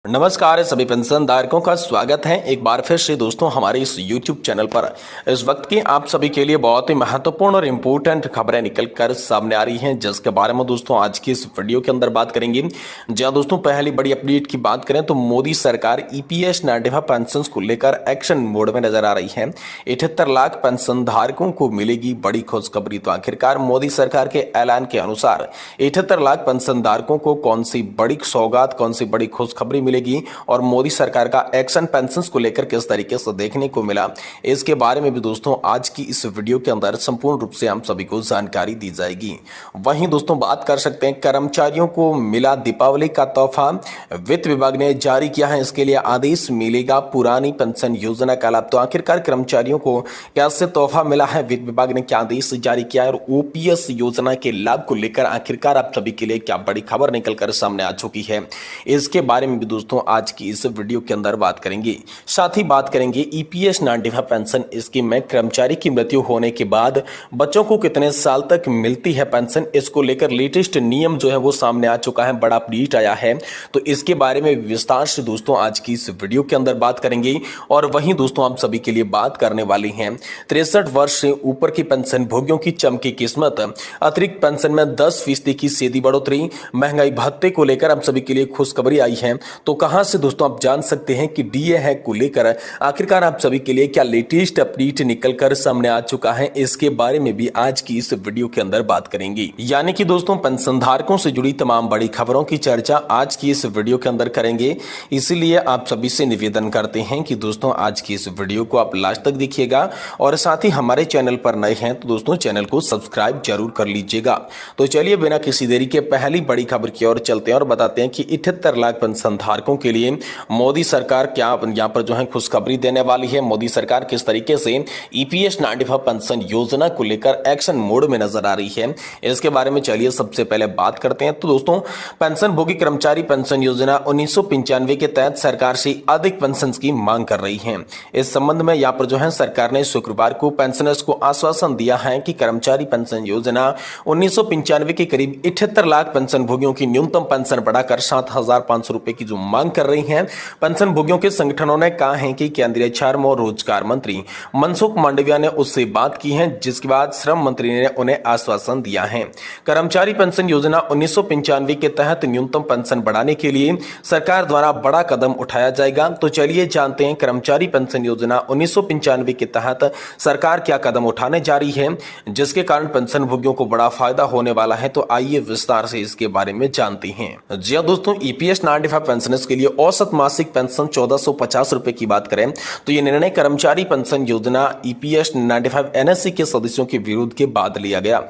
नमस्कार सभी पेंशन धारकों का स्वागत है एक बार फिर से दोस्तों हमारे इस YouTube चैनल पर। इस वक्त की आप सभी के लिए बहुत ही महत्वपूर्ण और इम्पोर्टेंट खबरें निकल कर सामने आ रही हैं, जिसके बारे में दोस्तों आज की इस वीडियो के अंदर बात करेंगे। जहां दोस्तों पहली बड़ी अपडेट की बात करें तो मोदी सरकार EPS 95 पेंशन को लेकर एक्शन मोड में नजर आ रही है। 78 लाख पेंशन धारकों को मिलेगी बड़ी खुशखबरी। तो आखिरकार मोदी सरकार के ऐलान के अनुसार 78 लाख पेंशन धारकों को कौन सी बड़ी सौगात, कौन सी बड़ी खुशखबरी मिलेगी और मोदी सरकार का एक्शन पेंशन को लेकर किस तरीके से देखने को मिला, इसके बारे में भी दोस्तों आज की इस वीडियो के अंदर संपूर्ण रूप से हम सभी को जानकारी दी जाएगी। वहीं दोस्तों बात कर सकते हैं कर्मचारियों को मिला दीपावली का तोहफा, वित्त विभाग ने जारी किया है इसके लिए आदेश, मिलेगा पुरानी पेंशन योजना का लाभ। तो आखिरकार कर्मचारियों को कैसे तोहफा मिला है, वित्त विभाग ने क्या आदेश जारी किया है और OPS योजना के लाभ को लेकर आखिरकार आप सभी के लिए क्या बड़ी खबर निकलकर सामने आ चुकी है, इसके बारे में भी दोस्तों आज की इस वीडियो के अंदर बात करेंगे। साथ ही बात करेंगे EPS 95 पेंशन स्कीम में कर्मचारी की मृत्यु होने के बाद बच्चों को कितने साल तक मिलती है पेंशन, इसको लेकर लेटेस्ट नियम जो है वो सामने आ चुका है, बड़ा अपडेट आया है। तो इसके बारे में विस्तार से दोस्तों आज की इस वीडियो के अंदर बात करेंगे। और वहीं दोस्तों आप सभी के लिए बात करने वाली हैं 63 वर्ष से ऊपर की पेंशन भोगियों की चमकी किस्मत, अतिरिक्त पेंशन में 10% की सीधी बढ़ोतरी, महंगाई भत्ते को लेकर आप सभी के लिए खुशखबरी आई है। तो कहां से दोस्तों आप जान सकते हैं कि DA है को लेकर आखिरकार आप सभी के लिए क्या लेटेस्ट अपडेट निकलकर सामने आ चुका है, इसके बारे में भी आज की इस वीडियो के अंदर बात करेंगे। यानी कि दोस्तों पेंशनधारकों से जुड़ी तमाम बड़ी खबरों की चर्चा आज की इस वीडियो के अंदर करेंगे। इसीलिए आप सभी से निवेदन करते हैं कि दोस्तों आज की इस वीडियो को आप लास्ट तक देखिएगा और साथ ही हमारे चैनल पर नए हैं तो दोस्तों चैनल को सब्सक्राइब जरूर कर लीजिएगा। तो चलिए बिना किसी देरी के पहली बड़ी खबर की ओर चलते हैं और बताते हैं कि 78 लाख पेंशनधारकों के लिए मोदी सरकार क्या यहां पर जो है खुशखबरी देने वाली है। मोदी सरकार किस तरीके से EPS 95 पेंशन योजना को लेकर एक्शन मोड में नजर आ रही है, इसके बारे में चलिए सबसे पहले बात करते हैं। तो दोस्तों पेंशन भोगी कर्मचारी पेंशन योजना 1995 के तहत सरकार से अधिक पेंशन की मांग कर रही है। इस संबंध में यहां पर जो है सरकार ने शुक्रवार को पेंशनर्स को आश्वासन दिया है कि कर्मचारी पेंशन योजना 1995 के करीब 78 लाख पेंशन भोगियों की न्यूनतम पेंशन बढ़ाकर 7,500 रुपए की जो मांग कर रही हैं। पेंशन भोगियों के संगठनों ने कहा है कि केंद्रीय श्रम और रोजगार मंत्री मनसुख मांडविया ने उससे बात की है, जिसके बाद श्रम मंत्री ने उन्हें आश्वासन दिया है। कर्मचारी पेंशन योजना 1995 के तहत न्यूनतम पेंशन बढ़ाने के लिए सरकार द्वारा बड़ा कदम उठाया जाएगा। तो चलिए जानते हैं कर्मचारी पेंशन योजना 1995 के तहत सरकार क्या कदम उठाने जा रही है, जिसके कारण पेंशन भोगियों को बड़ा फायदा होने वाला है। तो आइए विस्तार से इसके बारे में जानते हैं। जी हां दोस्तों, EPS 95 पेंशनर्स के लिए औसत मासिक पेंशन 1450 रुपए की बात करें तो यह निर्णय कर्मचारी पेंशन योजना EPS 95 NSC के सदस्यों के विरोध के बाद लिया गया।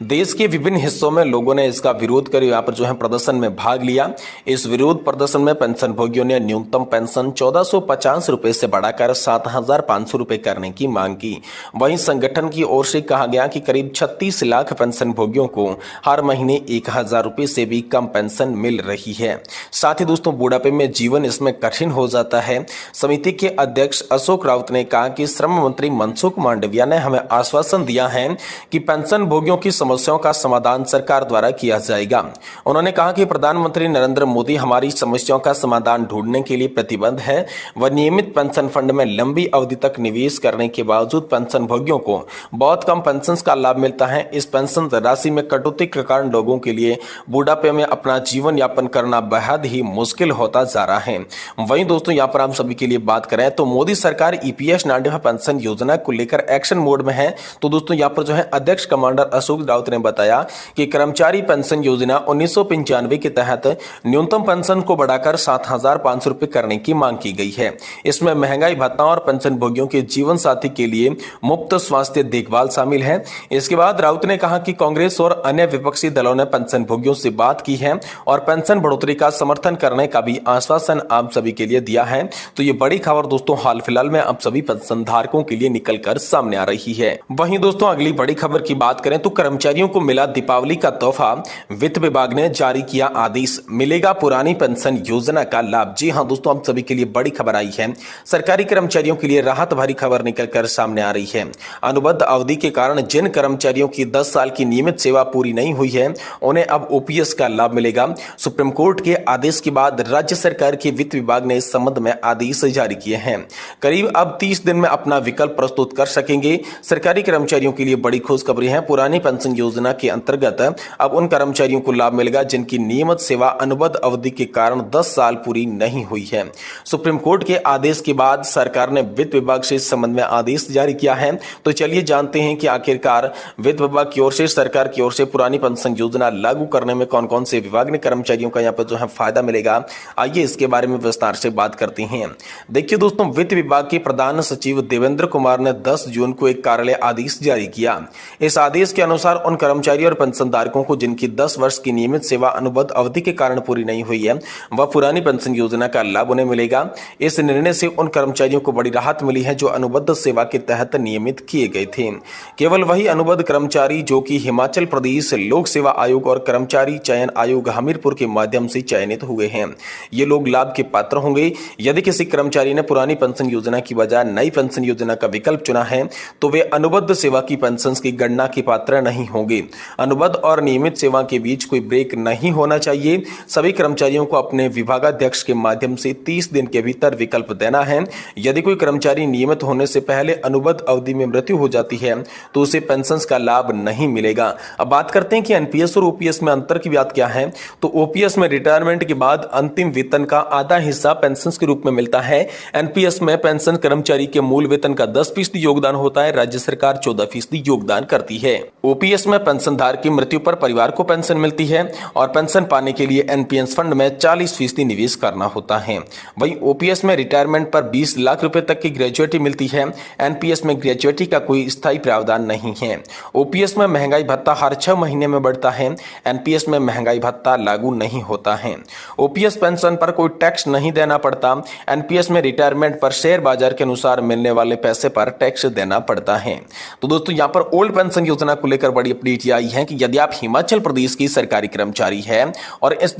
देश के विभिन्न हिस्सों में लोगों ने इसका विरोध कर यहाँ पर जो है प्रदर्शन में भाग लिया। इस विरोध प्रदर्शन में पेंशन भोगियों ने न्यूनतम पेंशन 1450 रुपए से बढ़ाकर 7,500 रुपए करने की मांग की। वहीं संगठन की ओर से कहा गया कि करीब 36 लाख पेंशन भोगियों को हर महीने 1,000 रुपए से भी कम पेंशन मिल रही है। साथ ही दोस्तों बुढ़ापे में जीवन इसमें कठिन हो जाता है। समिति के अध्यक्ष अशोक राउत ने कहा कि श्रम मंत्री मनसुख मांडविया ने हमें आश्वासन दिया है कि पेंशन भोगियों की समस्याओं का समाधान सरकार द्वारा किया जाएगा। उन्होंने कहा कि प्रधानमंत्री नरेंद्र मोदी हमारी समस्याओं का समाधान ढूंढने के लिए प्रतिबद्ध है। वह नियमित पेंशन फंड में लंबी अवधि तक निवेश करने के बावजूद पेंशन भोगियों को बहुत कम पेंशन का लाभ मिलता है। इस पेंशन राशि में कटौती के कारण लोगों के लिए बुढ़ापे में अपना जीवन यापन करना बेहद ही मुश्किल होता जा रहा है। वहीं दोस्तों यहाँ पर हम सभी के लिए बात करें तो मोदी सरकार EPS 95 पेंशन योजना को लेकर एक्शन मोड में है। तो दोस्तों यहाँ पर जो है अध्यक्ष कमांडर अशोक राउत ने बताया कि कर्मचारी पेंशन योजना 1995 के तहत न्यूनतम पेंशन को बढ़ाकर 7,500 रुपए करने की मांग की गई है। इसमें महंगाई भत्ता और पेंशन भोगियों के जीवन साथी के लिए मुफ्त स्वास्थ्य देखभाल शामिल है। इसके बाद राउत ने कहा कि कांग्रेस और अन्य विपक्षी दलों ने पेंशन भोगियों से बात की है और पेंशन बढ़ोतरी का समर्थन करने का भी आश्वासन आप सभी के लिए दिया है। तो ये बड़ी खबर दोस्तों हाल फिलहाल में आप सभी पेंशन धारकों के लिए निकलकर सामने आ रही है। वहीं दोस्तों अगली बड़ी खबर की बात करें तो कर्मचारियों को मिला दीपावली का तोहफा, वित्त विभाग ने जारी किया आदेश, मिलेगा पुरानी पेंशन योजना का लाभ। जी हां दोस्तों, आप सभी के लिए बड़ी खबर आई है। सरकारी कर्मचारियों के लिए राहत भरी खबर निकलकर सामने आ रही है। अनुबंध अवधि के कारण जिन कर्मचारियों की 10 साल की नियमित सेवा पूरी नहीं हुई है उन्हें अब OPS का लाभ मिलेगा। सुप्रीम कोर्ट के आदेश के बाद राज्य राज्य सरकार के वित्त विभाग ने इस संबंध में आदेश जारी किए हैं। करीब अब 30 दिन में अपना विकल्प प्रस्तुत कर सकेंगे। सरकारी कर्मचारियों के लिए बड़ी खुशखबरी है। पुरानी पेंशन योजना के अंतर्गत अब उन कर्मचारियों को लाभ मिलेगा जिनकी नियमित सेवा अनुबंध अवधि के कारण 10 साल पूरी नहीं हुई है। सुप्रीम कोर्ट के आदेश के बाद सरकार ने वित्त विभाग से इस संबंध में आदेश जारी किया है। तो चलिए जानते हैं कि आखिरकार वित्त विभाग की ओर से, सरकार की ओर से पुरानी पेंशन योजना लागू करने में कौन कौन से विभाग ने कर्मचारियों का यहाँ पर जो है फायदा मिलेगा। आइए इसके बारे में विस्तार से बात करते हैं। देखिए दोस्तों, वित्त विभाग के प्रधान सचिव देवेंद्र कुमार ने 10 जून को एक कार्यालय आदेश जारी किया। इस आदेश के अनुसार उन कर्मचारियों और पेंशनधारकों को जिनकी 10 वर्ष की नियमित सेवा अनुबंध अवधि के कारण पूरी नहीं हुई है, वह पुरानी पेंशन योजना का लाभ उन्हें मिलेगा। इस निर्णय से उन कर्मचारियों को बड़ी राहत मिली है जो अनुबंध सेवा के तहत नियमित किए गए थे। केवल वही अनुबंध कर्मचारी जो कि हिमाचल प्रदेश लोक सेवा आयोग और कर्मचारी चयन आयोग हमीरपुर के माध्यम से चयनित हुए हैं, ये लोग लाभ के पात्र होंगे। यदि किसी कर्मचारी ने पुरानी पेंशन योजना की बजाय नई पेंशन योजना का विकल्प चुना है तो वे अनुबंध सेवा की पेंशन की गणना के पात्र नहीं होंगे। अनुबंध और नियमित सेवा के बीच कोई ब्रेक नहीं होना चाहिए। सभी कर्मचारियों को अपने विभागाध्यक्ष के माध्यम से 30 दिन के भीतर विकल्प देना है। यदि कोई कर्मचारी नियमित होने से पहले अनुबंध अवधि में मृत्यु हो जाती है तो उसे पेंशन का लाभ नहीं मिलेगा। अब बात करते हैं कि एनपीएस और ओपीएस में अंतर की बात क्या है। तो ओपीएस में रिटायरमेंट के बाद अंतिम वेतन का आधा हिस्सा पेंशन के रूप में मिलता है। एनपीएस में पेंशन कर्मचारी के मूल वेतन का 10% योगदान होता है, राज्य सरकार 14% योगदान करती है। ओपीएस में पेंशनधारक की मृत्यु पर परिवार को पेंशन मिलती है और पेंशन पाने के लिए एनपीएस फंड में 40% निवेश करना होता है। वहीं ओपीएस में रिटायरमेंट पर 20 लाख रुपए तक की ग्रेजुएटी मिलती है। एनपीएस में ग्रेजुएटी का कोई स्थायी प्रावधान नहीं है। ओपीएस में महंगाई भत्ता हर 6 महीने में बढ़ता है। एनपीएस में महंगाई भत्ता लागू नहीं होता है। ओपीएस पेंशन पर कोई टैक्स नहीं देना पड़ता। एनपीएस में रिटायरमेंट पर शेयर बाजार के अनुसार मिलने वाले पैसे पर टैक्स देना पड़ता है। तो दोस्तों, यहाँ पर ओल्ड पेंशन योजना को लेकर बड़ी अपडेट आई है कि यदि आप हिमाचल प्रदेश की सरकारी कर्मचारी है और इस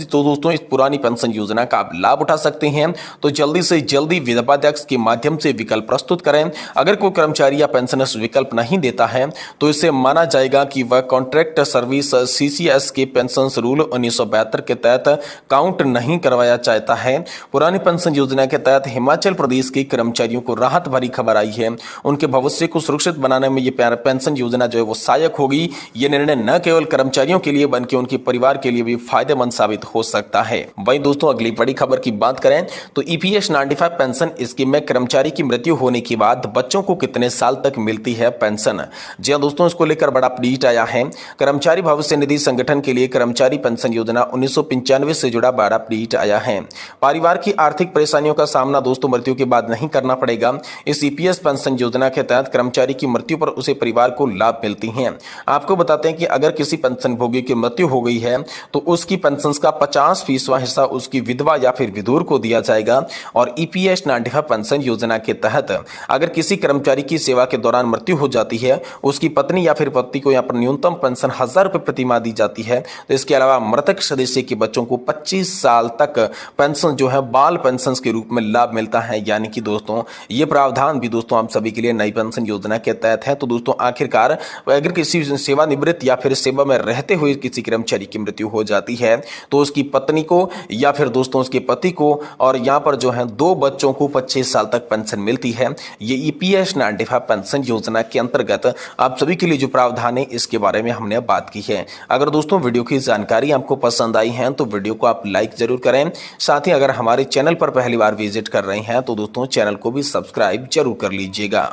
पुरानी पेंशन योजना का आप लाभ उठा सकते हैं तो जल्दी से जल्दी विभागाध्यक्ष के माध्यम से विकल्प प्रस्तुत करें। अगर कोई कर्मचारी या पेंशनर्स विकल्प नहीं देता है तो इसे माना जाएगा कि वह कॉन्ट्रैक्ट सर्विस सीसीएस के पेंशन रूल 1972 के तहत काउंट नहीं करवाया चाहता है। पुरानी पेंशन योजना के तहत हिमाचल प्रदेश के कर्मचारियों को राहत भरी खबर आई है। उनके भविष्य को सुरक्षित बनाने में ये पेंशन योजना जो है वो सहायक होगी। ये निर्णय न केवल कर्मचारियों के लिए बल्कि उनके परिवार के लिए भी फायदेमंद साबित हो सकता है। वहीं दोस्तों, अगली बड़ी खबर की बात करें तो ईपीएस 95 पेंशन स्कीम में कर्मचारी की मृत्यु होने के बाद बच्चों को कितने साल तक मिलती है पेंशन। जी हां दोस्तों, इसको लेकर बड़ा अपडेट आया है। कर्मचारी भविष्य निधि संगठन के लिए कर्मचारी पेंशन योजना 1995 से जुड़ा बड़ा अपडेट आया है। परिवार की आर्थिक परेशानियों का सामना दोस्तों मृत्यु के बाद नहीं करना पड़ेगा। इस ईपीएस पेंशन योजना के तहत कर्मचारी की मृत्यु पर उसे परिवार को लाभ मिलती हैं। आपको बताते हैं कि अगर किसी पेंशन भोगी की मृत्यु हो गई है तो उसकी पेंशन का 50% हिस्सा उसकी विधवा या फिर विधुर को दिया जाएगा। और ईपीएस 95 पेंशन योजना के तहत अगर किसी कर्मचारी की सेवा के दौरान मृत्यु हो जाती है, उसकी पत्नी या फिर पति को यहाँ पर न्यूनतम पेंशन 1000 रुपए प्रति माह दी जाती है। तो इसके अलावा मृतक सदस्य के बच्चों को 25 साल तक पेंशन जो है बाल पेंशन के रूप में लाभ मिलता है। यानी कि दोस्तों, ये प्रावधान भी दोस्तों आप सभी के लिए नई पेंशन योजना के तहत है। तो दोस्तों, आखिरकार अगर किसी सेवानिवृत्त या फिर सेवा में रहते हुए किसी कर्मचारी की मृत्यु हो जाती है तो उसकी पत्नी को या फिर दोस्तों उसके पति को और यहाँ पर जो है 2 बच्चों को 25 साल तक पेंशन मिलती है। ये ईपीएस 95 पेंशन योजना के अंतर्गत आप सभी के लिए जो प्रावधान है इसके बारे में हमने बात की है। अगर दोस्तों वीडियो की जानकारी आपको पसंद आई है तो वीडियो को आप लाइक जरूर करें। साथ ही अगर हमारे चैनल पर पहली बार विजिट कर रहे हैं तो दोस्तों चैनल को भी सब्सक्राइब जरूर कर लीजिएगा।